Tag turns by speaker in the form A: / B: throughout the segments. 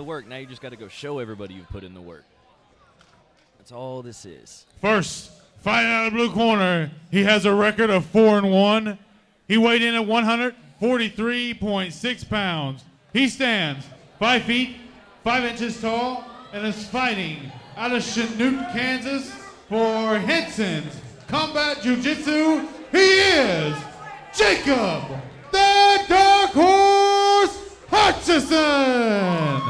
A: the work. Now you just got to go show everybody you've put in the work. That's all this is.
B: First, fighting out of the blue corner, he has a record of 4-1. He weighed in at 143.6 pounds. He stands 5 feet, 5 inches tall, and is fighting out of Chanute, Kansas for Hutchison's Combat Jiu-Jitsu. He is Jacob, the Dark Horse Hutchison.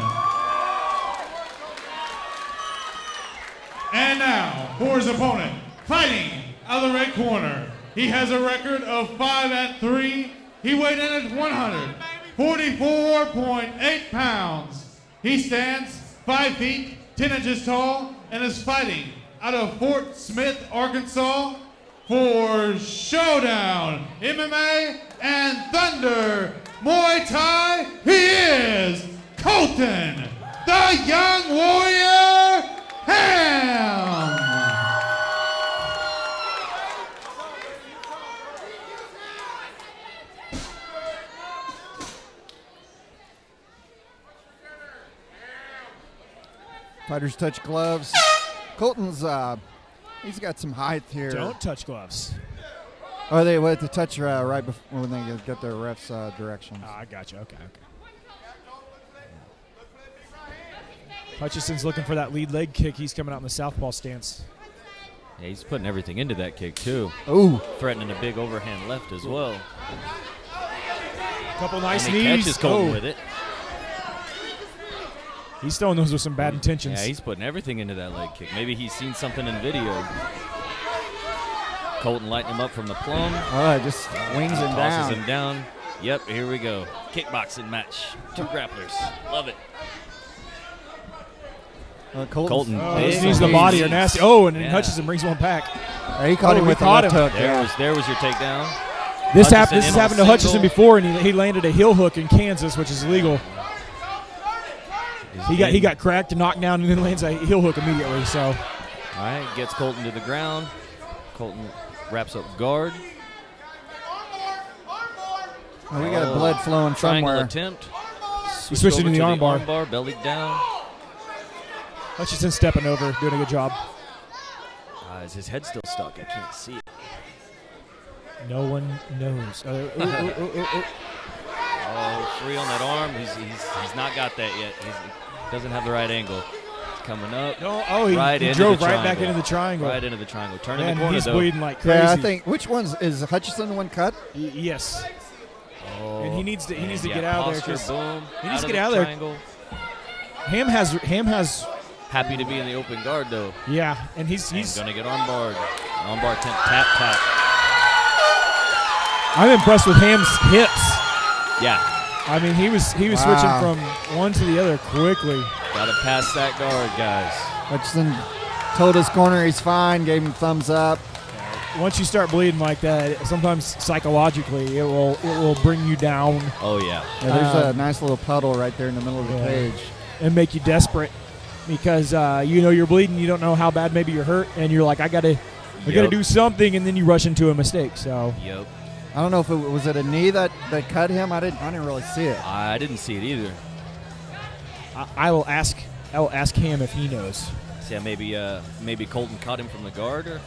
B: And now, for his opponent, fighting out of the red corner, he has a record of 5-3. He weighed in at 144.8 pounds. He stands 5 feet, 10 inches tall, and is fighting out of Fort Smith, Arkansas for Showdown MMA and Thunder Muay Thai. He is Colton, the Young Warrior Hamm.
C: Fighters touch gloves. Colton's, he's got some height here.
D: Don't touch gloves.
C: Oh, they wait to touch right before when they get their ref's directions.
D: Oh, I got you. Okay. Hutchison's looking for that lead leg kick. He's coming out in the southpaw stance.
A: Yeah, he's putting everything into that kick, too.
C: Ooh.
A: Threatening a big overhand left as well.
D: Couple nice
A: and he
D: knees.
A: catches Colton with it.
D: He's throwing those with some bad intentions.
A: Yeah, he's putting everything into that leg kick. Maybe he's seen something in video. Colton lighting him up from the plum.
C: Oh, just wings him down.
A: Tosses him down. Yep, here we go. Kickboxing match. 2 grapplers. Love it. Colton.
D: These knees to the body are nasty. Oh, and then Hutchison brings one back.
C: He caught him with the left hook.
A: There was your takedown.
D: This has happened to Hutchison before, and he landed a heel hook in Kansas, which is illegal. He got cracked and knocked down, and then lands a heel hook immediately. So,
A: all right, gets Colton to the ground. Colton wraps up guard.
C: We got blood flowing
A: triangle
C: somewhere.
A: Attempt.
D: He switched into the armbar.
A: Armbar, belly down.
D: Hutchison stepping over, doing a good job.
A: Is his head still stuck? I can't see it.
D: No one knows.
A: Oh, free on that arm. He's not got that yet. He doesn't have the right angle. He's coming up.
D: He drove right back into the triangle.
A: Right into the triangle. Turning the corner,
D: he's
A: though.
D: bleeding like crazy.
C: Yeah, I think. Which one's is Hutchison the one cut?
D: Yes.
A: Oh,
D: and he needs to get out of there.
A: Boom,
D: he needs to get out of there. Hamm has.
A: Happy to be in the open guard though.
D: Yeah, and he's
A: gonna get armbarred. Armbar tap.
D: I'm impressed with Hamm's hips.
A: Yeah.
D: I mean, he was switching from one to the other quickly.
A: Gotta pass that guard, guys.
C: Hutchison told his corner he's fine, gave him thumbs up.
D: Once you start bleeding like that, sometimes psychologically it will bring you down.
A: Oh yeah.
C: There's a nice little puddle right there in the middle of the cage.
D: And make you desperate because you're bleeding, you don't know how bad maybe you're hurt, and you're like, I gotta do something, and then you rush into a mistake. So.
A: Yep.
C: I don't know if it was a knee that cut him. I didn't really see it.
A: I didn't see it either.
D: I will ask Hamm if he knows.
A: So yeah, maybe Colton caught him from the guard or.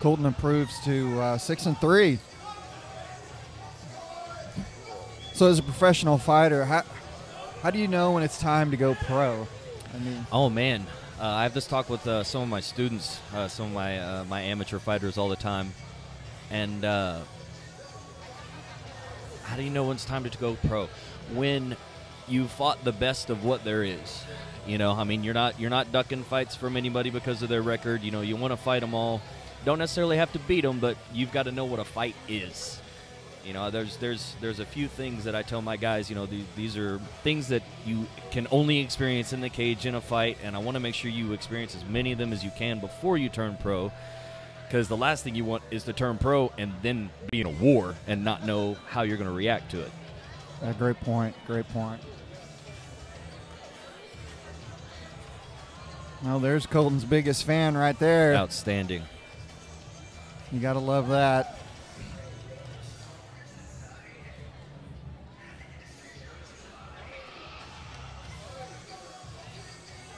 C: Colton improves to 6-3. So as a professional fighter, how do you know when it's time to go pro? I mean,
A: oh man, I have this talk with some of my students, some of my amateur fighters all the time, and how do you know when it's time to go pro? When you fought the best of what there is. I mean, you're not ducking fights from anybody because of their record. You want to fight them all. Don't necessarily have to beat them, but you've got to know what a fight is. There's a few things that I tell my guys. These are things that you can only experience in the cage in a fight, and I want to make sure you experience as many of them as you can before you turn pro, Because the last thing you want is to turn pro and then be in a war and not know how you're going to react to it.
C: Great point. Great point. Well, there's Colton's biggest fan right there.
A: Outstanding.
C: You got to love that.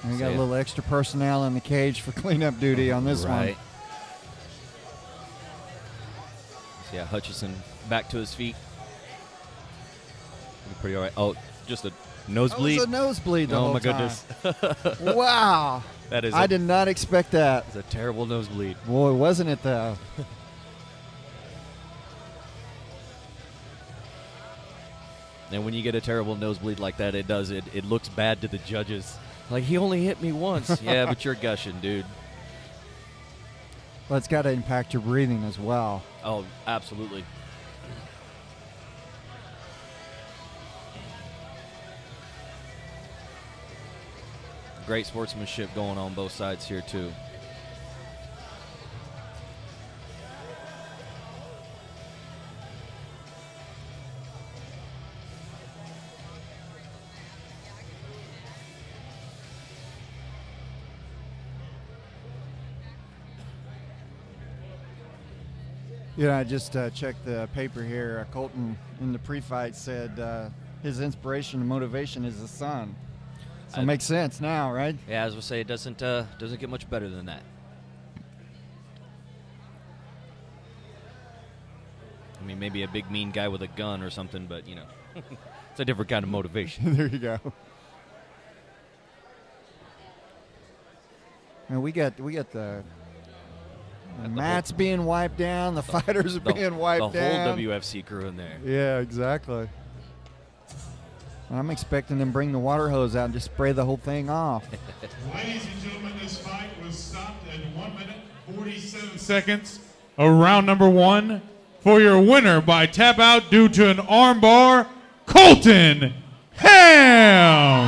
C: And we got a little extra personnel in the cage for cleanup duty on this one.
A: So yeah, Hutchison back to his feet. Pretty all right. Oh, just a nosebleed.
C: It was a nosebleed the whole time.
A: Goodness.
C: Wow.
A: That is.
C: I did not expect that.
A: It's a terrible nosebleed.
C: Boy, wasn't it though?
A: And when you get a terrible nosebleed like that, it looks bad to the judges. Like, he only hit me once. Yeah, but you're gushing, dude.
C: Well, it's got to impact your breathing as well.
A: Oh, absolutely. Great sportsmanship going on both sides here, too.
C: Yeah, I just checked the paper here. Colton in the pre-fight said his inspiration and motivation is his son. So it makes sense now, right?
A: Yeah, as we say, it doesn't get much better than that. I mean, maybe a big mean guy with a gun or something, but you know, it's a different kind of motivation.
C: There you go. And we got the mats being wiped down, the fighters are being wiped down.
A: The whole WFC crew in there.
C: Yeah, exactly. I'm expecting them to bring the water hose out and just spray the whole thing off.
B: Ladies and gentlemen, this fight was stopped at 1 minute, 47 seconds of round number 1. For your winner by tap out due to an armbar, Colton Hamm.